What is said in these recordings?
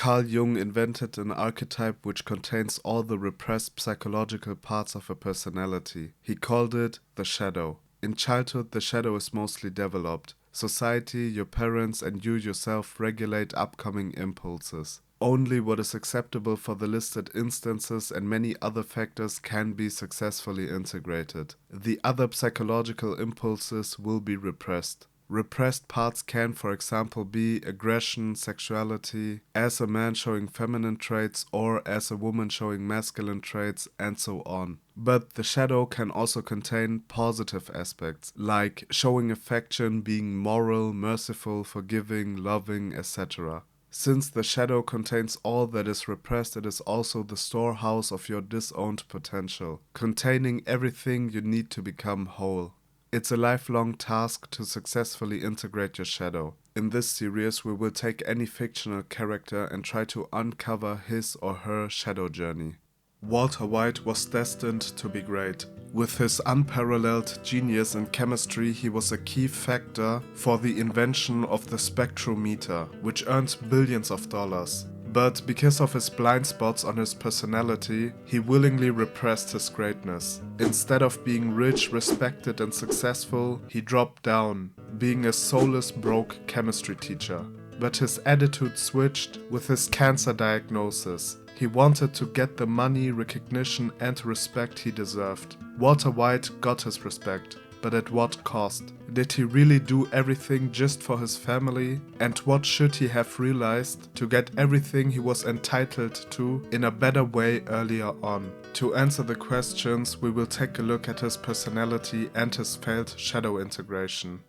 Carl Jung invented an archetype which contains all the repressed psychological parts of a personality. He called it the shadow. In childhood, the shadow is mostly developed. Society, your parents, and you yourself regulate upcoming impulses. Only what is acceptable for the listed instances and many other factors can be successfully integrated. The other psychological impulses will be repressed. Repressed parts can, for example, be aggression, sexuality, as a man showing feminine traits or as a woman showing masculine traits, and so on. But the shadow can also contain positive aspects, like showing affection, being moral, merciful, forgiving, loving, etc. Since the shadow contains all that is repressed, it is also the storehouse of your disowned potential, containing everything you need to become whole. It's a lifelong task to successfully integrate your shadow. In this series, we will take any fictional character and try to uncover his or her shadow journey. Walter White was destined to be great. With his unparalleled genius in chemistry, he was a key factor for the invention of the spectrometer, which earned billions of dollars. But because of his blind spots on his personality, he willingly repressed his greatness. Instead of being rich, respected, and successful, he dropped down, being a soulless, broke chemistry teacher. But his attitude switched with his cancer diagnosis. He wanted to get the money, recognition, and respect he deserved. Walter White got his respect. But at what cost? Did he really do everything just for his family? And what should he have realized to get everything he was entitled to in a better way earlier on? To answer the questions, we will take a look at his personality and his failed shadow integration.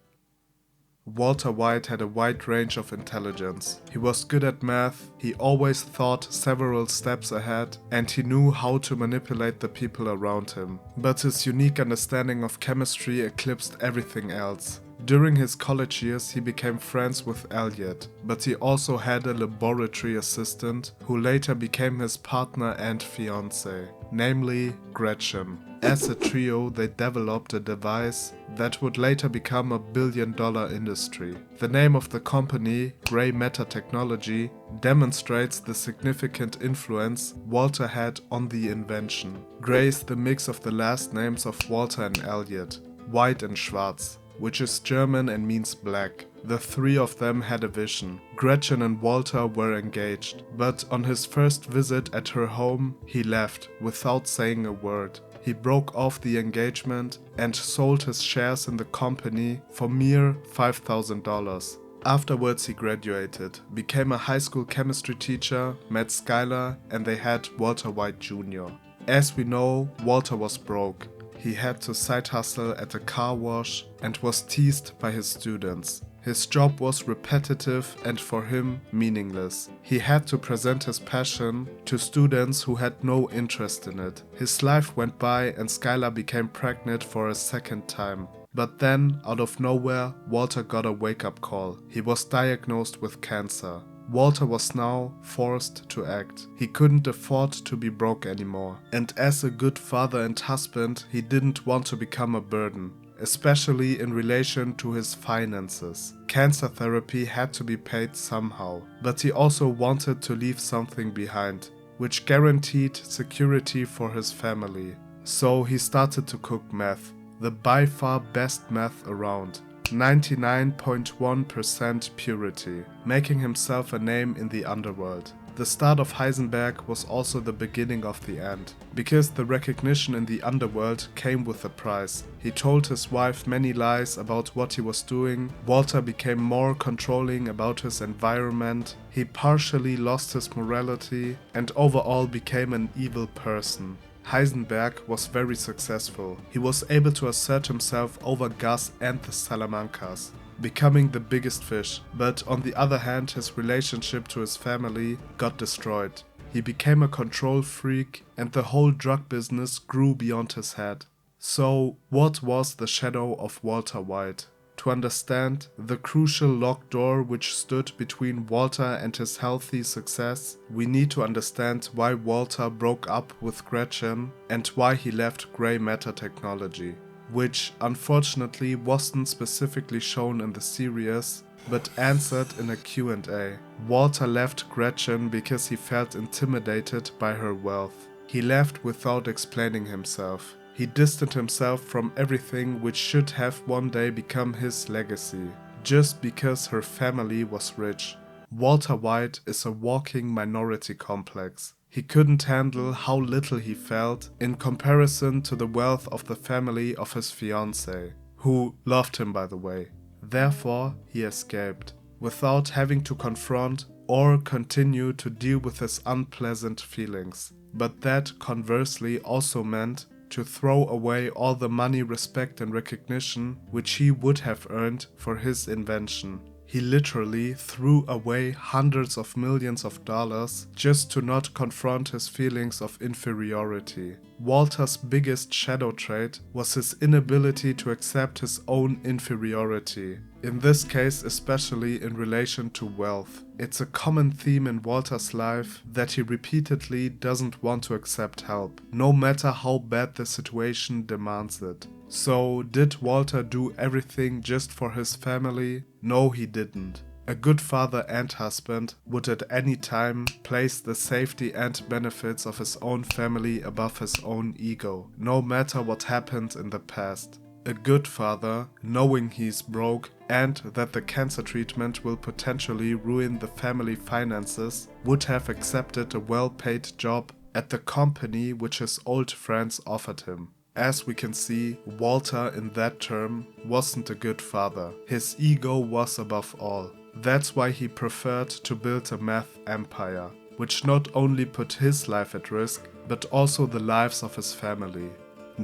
Walter White had a wide range of intelligence. He was good at math, he always thought several steps ahead, and he knew how to manipulate the people around him. But his unique understanding of chemistry eclipsed everything else. During his college years, he became friends with Elliot, but he also had a laboratory assistant who later became his partner and fiancée, namely Gretchen. As a trio, they developed a device that would later become a billion-dollar industry. The name of the company, Gray Matter Technology, demonstrates the significant influence Walter had on the invention. Gray is the mix of the last names of Walter and Elliot, White and Schwarz, which is German and means black. The three of them had a vision. Gretchen and Walter were engaged, but on his first visit at her home, he left without saying a word. He broke off the engagement and sold his shares in the company for mere $5,000. Afterwards he graduated, became a high school chemistry teacher, met Skylar, and they had Walter White Jr. As we know, Walter was broke. He had to side hustle at a car wash and was teased by his students. His job was repetitive and for him meaningless. He had to present his passion to students who had no interest in it. His life went by and Skylar became pregnant for a second time. But then, out of nowhere, Walter got a wake-up call. He was diagnosed with cancer. Walter was now forced to act. He couldn't afford to be broke anymore. And as a good father and husband, he didn't want to become a burden, especially in relation to his finances. Cancer therapy had to be paid somehow, but he also wanted to leave something behind, which guaranteed security for his family. So he started to cook meth, the by far best meth around. 99.1% purity, making himself a name in the underworld. The start of Heisenberg was also the beginning of the end, because the recognition in the underworld came with a price. He told his wife many lies about what he was doing. Walter became more controlling about his environment. He partially lost his morality and overall became an evil person. Heisenberg was very successful. He was able to assert himself over Gus and the Salamancas, becoming the biggest fish, but on the other hand his relationship to his family got destroyed. He became a control freak and the whole drug business grew beyond his head. So what was the shadow of Walter White? To understand the crucial locked door which stood between Walter and his healthy success, we need to understand why Walter broke up with Gretchen and why he left Gray Matter Technology, which unfortunately wasn't specifically shown in the series, but answered in a Q&A. Walter left Gretchen because he felt intimidated by her wealth. He left without explaining himself. He distanced himself from everything which should have one day become his legacy, just because her family was rich. Walter White is a walking minority complex. He couldn't handle how little he felt in comparison to the wealth of the family of his fiancée, who loved him, by the way. Therefore, he escaped, without having to confront or continue to deal with his unpleasant feelings. But that, conversely, also meant to throw away all the money, respect and recognition which he would have earned for his invention. He literally threw away hundreds of millions of dollars just to not confront his feelings of inferiority. Walter's biggest shadow trait was his inability to accept his own inferiority. In this case, especially in relation to wealth. It's a common theme in Walter's life that he repeatedly doesn't want to accept help, no matter how bad the situation demands it. So, did Walter do everything just for his family? No, he didn't. A good father and husband would at any time place the safety and benefits of his own family above his own ego, no matter what happened in the past. A good father, knowing he's broke and that the cancer treatment will potentially ruin the family finances, would have accepted a well-paid job at the company which his old friends offered him. As we can see, Walter in that term wasn't a good father. His ego was above all. That's why he preferred to build a math empire, which not only put his life at risk, but also the lives of his family.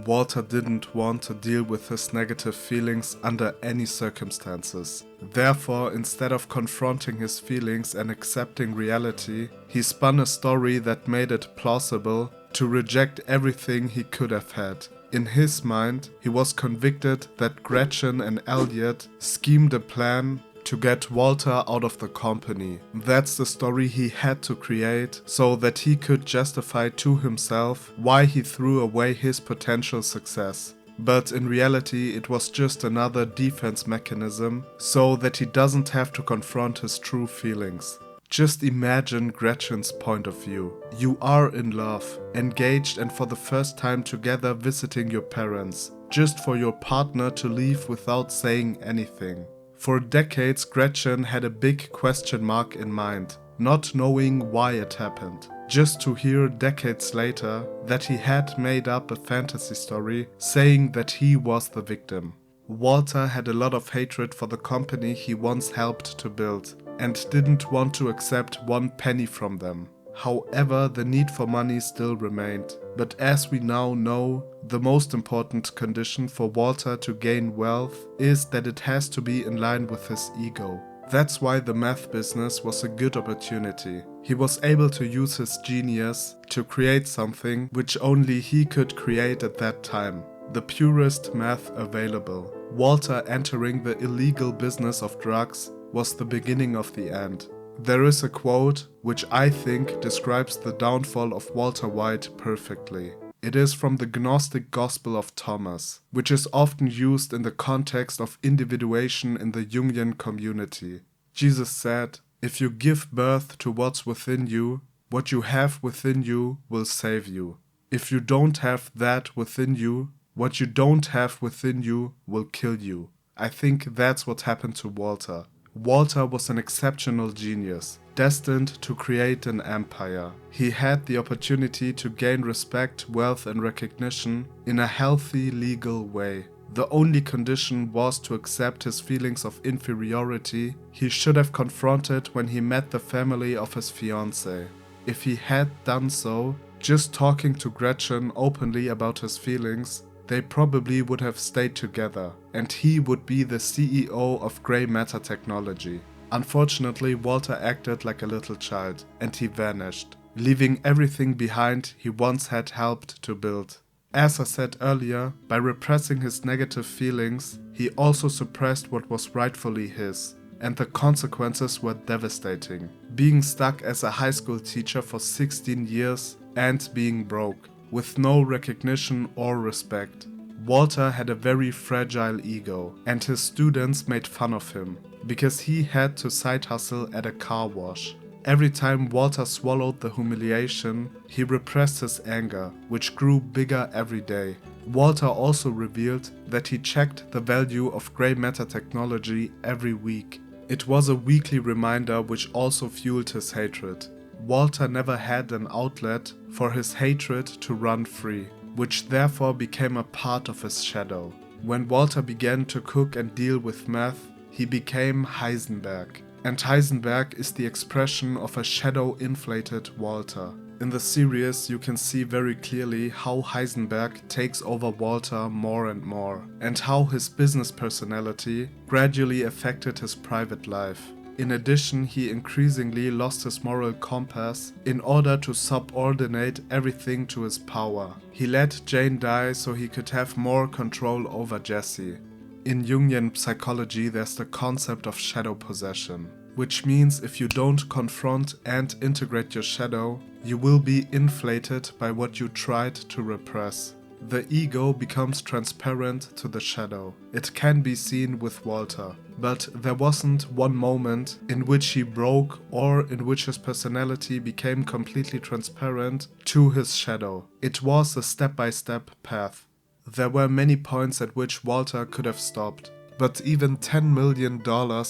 Walter didn't want to deal with his negative feelings under any circumstances. Therefore, instead of confronting his feelings and accepting reality, he spun a story that made it plausible to reject everything he could have had. In his mind, he was convicted that Gretchen and Elliot schemed a plan to get Walter out of the company. That's the story he had to create so that he could justify to himself why he threw away his potential success. But in reality, it was just another defense mechanism so that he doesn't have to confront his true feelings. Just imagine Gretchen's point of view. You are in love, engaged and for the first time together visiting your parents, just for your partner to leave without saying anything. For decades, Gretchen had a big question mark in mind, not knowing why it happened. Just to hear decades later that he had made up a fantasy story saying that he was the victim. Walter had a lot of hatred for the company he once helped to build and didn't want to accept one penny from them. However, the need for money still remained. But as we now know, the most important condition for Walter to gain wealth is that it has to be in line with his ego. That's why the math business was a good opportunity. He was able to use his genius to create something which only he could create at that time. The purest math available. Walter entering the illegal business of drugs was the beginning of the end. There is a quote which I think describes the downfall of Walter White perfectly. It is from the Gnostic Gospel of Thomas, which is often used in the context of individuation in the Jungian community. Jesus said, "If you give birth to what's within you, what you have within you will save you. If you don't have that within you, what you don't have within you will kill you." I think that's what happened to Walter. Walter was an exceptional genius, destined to create an empire. He had the opportunity to gain respect, wealth and recognition in a healthy, legal way. The only condition was to accept his feelings of inferiority he should have confronted when he met the family of his fiancée. If he had done so, just talking to Gretchen openly about his feelings, they probably would have stayed together, and he would be the CEO of Grey Matter Technology. Unfortunately, Walter acted like a little child, and he vanished, leaving everything behind he once had helped to build. As I said earlier, by repressing his negative feelings, he also suppressed what was rightfully his, and the consequences were devastating. Being stuck as a high school teacher for 16 years and being broke, with no recognition or respect. Walter had a very fragile ego, and his students made fun of him. because he had to side hustle at a car wash. Every time Walter swallowed the humiliation, he repressed his anger, which grew bigger every day. Walter also revealed that he checked the value of grey matter technology every week. It was a weekly reminder which also fueled his hatred. Walter never had an outlet for his hatred to run free, which therefore became a part of his shadow. When Walter began to cook and deal with meth, he became Heisenberg. And Heisenberg is the expression of a shadow-inflated Walter. In the series, you can see very clearly how Heisenberg takes over Walter more and more, and how his business personality gradually affected his private life. In addition, he increasingly lost his moral compass in order to subordinate everything to his power. He let Jane die so he could have more control over Jesse. In Jungian psychology, there's the concept of shadow possession, which means if you don't confront and integrate your shadow, you will be inflated by what you tried to repress. The ego becomes transparent to the shadow. It can be seen with Walter, but there wasn't one moment in which he broke or in which his personality became completely transparent to his shadow. It was a step-by-step path. There were many points at which Walter could have stopped, but even $10 million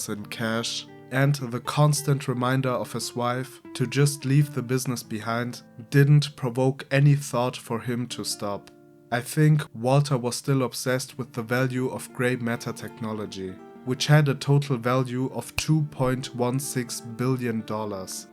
in cash and the constant reminder of his wife to just leave the business behind didn't provoke any thought for him to stop. I think Walter was still obsessed with the value of grey matter technology, which had a total value of $2.16 billion.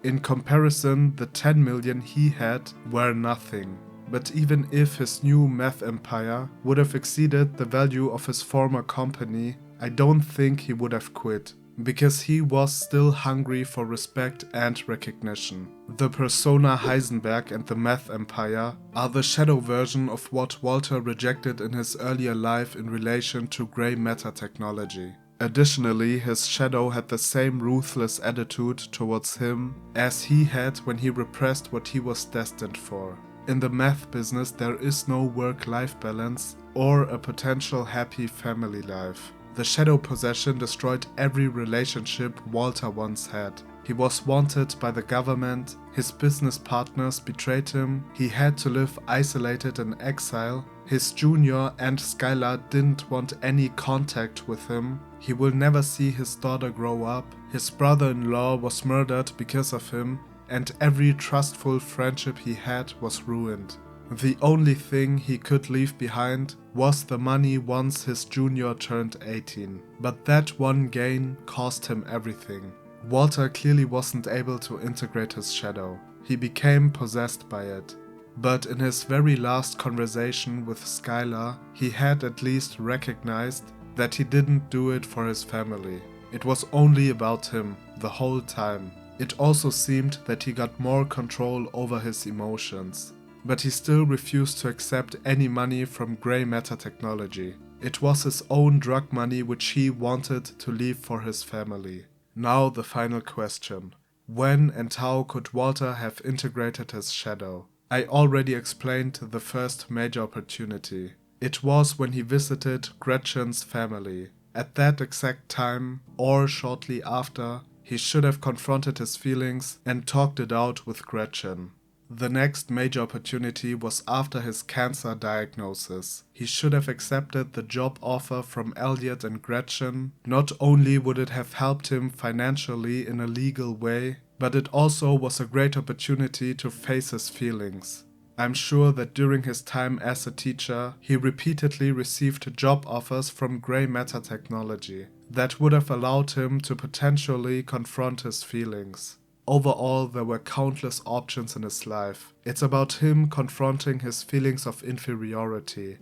In comparison, the 10 million he had were nothing. But even if his new meth empire would have exceeded the value of his former company, I don't think he would have quit, because he was still hungry for respect and recognition. The persona Heisenberg and the meth empire are the shadow version of what Walter rejected in his earlier life in relation to grey matter technology. Additionally, his shadow had the same ruthless attitude towards him as he had when he repressed what he was destined for. In the meth business, there is no work-life balance or a potential happy family life. The shadow possession destroyed every relationship Walter once had. He was wanted by the government, his business partners betrayed him, he had to live isolated in exile, his junior and Skylar didn't want any contact with him, he will never see his daughter grow up, his brother-in-law was murdered because of him, and every trustful friendship he had was ruined. The only thing he could leave behind was the money once his junior turned 18. But that one gain cost him everything. Walter clearly wasn't able to integrate his shadow. He became possessed by it. But in his very last conversation with Skylar, he had at least recognized that he didn't do it for his family. It was only about him the whole time. It also seemed that he got more control over his emotions. But he still refused to accept any money from grey matter technology. It was his own drug money which he wanted to leave for his family. Now the final question. When and how could Walter have integrated his shadow? I already explained the first major opportunity. It was when he visited Gretchen's family. At that exact time, or shortly after, he should have confronted his feelings and talked it out with Gretchen. The next major opportunity was after his cancer diagnosis. He should have accepted the job offer from Elliot and Gretchen. Not only would it have helped him financially in a legal way, but it also was a great opportunity to face his feelings. I'm sure that during his time as a teacher, he repeatedly received job offers from grey matter technology that would have allowed him to potentially confront his feelings. Overall, there were countless options in his life. It's about him confronting his feelings of inferiority.